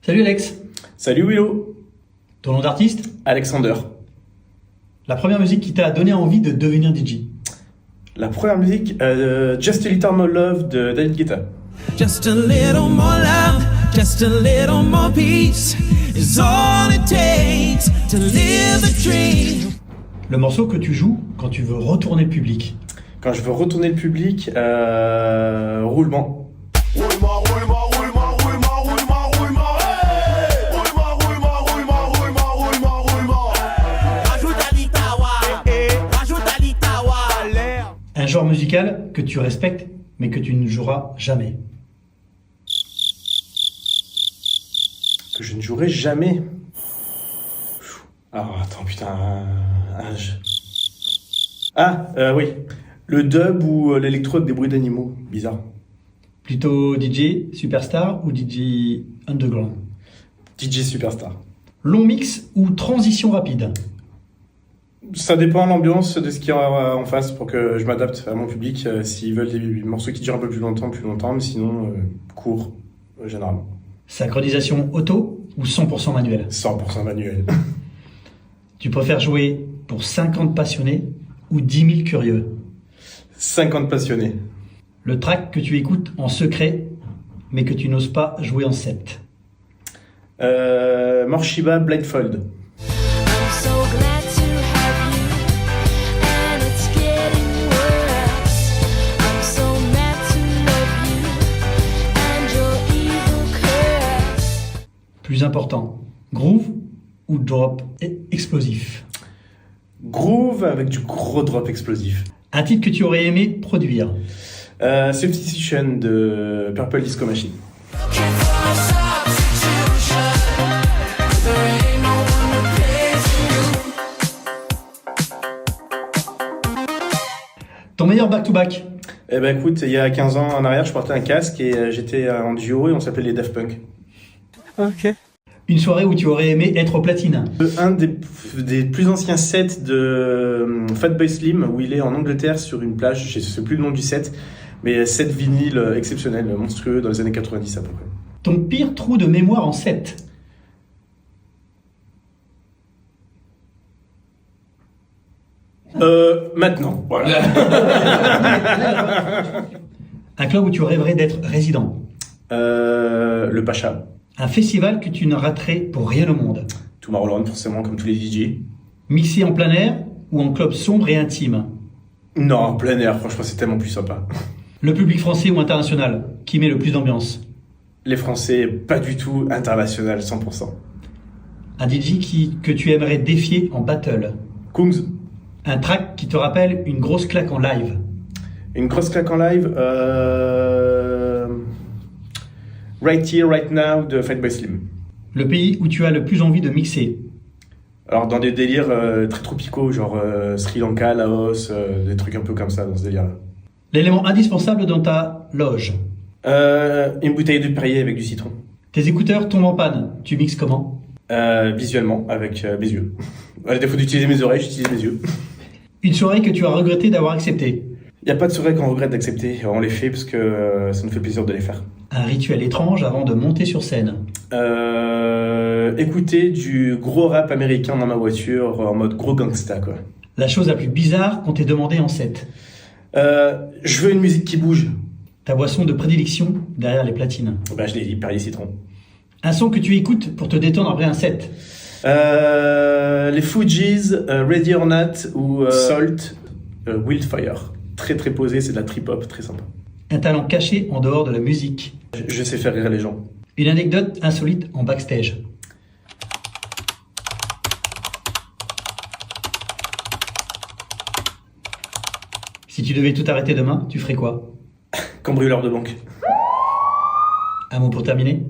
Salut Alex, Salut Willow, ton nom d'artiste? Alexander. La première musique qui t'a donné envie de devenir DJ? La première musique, Just a Little More Love de David Guetta. Just a little more love, just a little more peace is all it takes to live a dream. Le morceau que tu joues quand tu veux retourner le public? Quand je veux retourner le public, roulement. Roulement, roulement, roulement, roulement, roulement, roulement, hey! Roulement, roulement, roulement, roulement, roulement, roulement. Rajoute à l'Itawa, rajoute à l'Itawa, l'air. Un genre musical que tu respectes mais que tu ne joueras jamais? Que je ne jouerai jamais. Ah, attends, putain. Oui. Le dub ou l'électro avec des bruits d'animaux. Bizarre. Plutôt DJ superstar ou DJ underground? DJ Superstar. Long mix ou transition rapide? Ça dépend de l'ambiance de ce qu'il y a en face pour que je m'adapte à mon public. S'ils veulent des morceaux qui durent un peu plus longtemps, mais sinon, court, généralement. Synchronisation auto ou 100% manuel? 100% manuel. Tu préfères jouer pour 50 passionnés ou 10 000 curieux? 50 passionnés. Le track que tu écoutes en secret mais que tu n'oses pas jouer en set? Morshiba Blindfold. I'm so glad to have you, and it's getting worse. I'm so mad to love you, and your evil curse. Plus important, groove ou drop explosif? Groove avec du gros drop explosif. Un titre que tu aurais aimé produire? Substitution de Purple Disco Machine. Looking for a substitution, there ain't no one to place you. Ton meilleur back-to-back? Eh ben écoute, il y a 15 ans en arrière, je portais un casque et j'étais en duo et on s'appelait les Daft Punk. Une soirée où tu aurais aimé être au platine? Un des plus anciens sets de Fatboy Slim où il est en Angleterre sur une plage, je sais plus le nom du set, mais set vinyle exceptionnel, monstrueux dans les années 90 à peu près. Ton pire trou de mémoire en set? Maintenant, voilà. Un club où tu rêverais d'être résident? Le Pacha. Un festival que tu ne raterais pour rien au monde? Tomorrowland forcément comme tous les DJ. Mixé en plein air ou en club sombre et intime? Non, en plein air, franchement c'est tellement plus sympa. Le public français ou international qui met le plus d'ambiance? Les Français, pas du tout, international, 100%. Un DJ que tu aimerais défier en battle? Kungs, Un track qui te rappelle une grosse claque en live? une grosse claque en live, Right Here, Right Now de Fatboy Slim. Le pays où tu as le plus envie de mixer? Alors dans des délires très tropicaux, genre Sri Lanka, Laos, des trucs un peu comme ça dans ce délire-là. L'élément indispensable dans ta loge? Une bouteille de Perrier avec du citron. Tes écouteurs tombent en panne, tu mixes comment? Visuellement, avec mes yeux. À défaut d'utiliser mes oreilles, j'utilise mes yeux. Une soirée que tu as regretté d'avoir acceptée? Il n'y a pas de soirée qu'on regrette d'accepter, on les fait parce que ça nous fait plaisir de les faire. Un rituel étrange avant de monter sur scène? Écouter du gros rap américain dans ma voiture en mode gros gangsta quoi. La chose la plus bizarre qu'on t'ait demandé en set? Je veux une musique qui bouge. Ta boisson de prédilection derrière les platines? Bah je l'ai dit, Perrier citron. Un son que tu écoutes pour te détendre après un set? Les Fugees, Ready or Not ou Salt, Wildfire. Très très posé, c'est de la trip-hop, très sympa. Un talent caché en dehors de la musique? Je sais faire rire les gens. Une anecdote insolite en backstage? Si tu devais tout arrêter demain, tu ferais quoi? Cambrioleur de banque. Un mot pour terminer?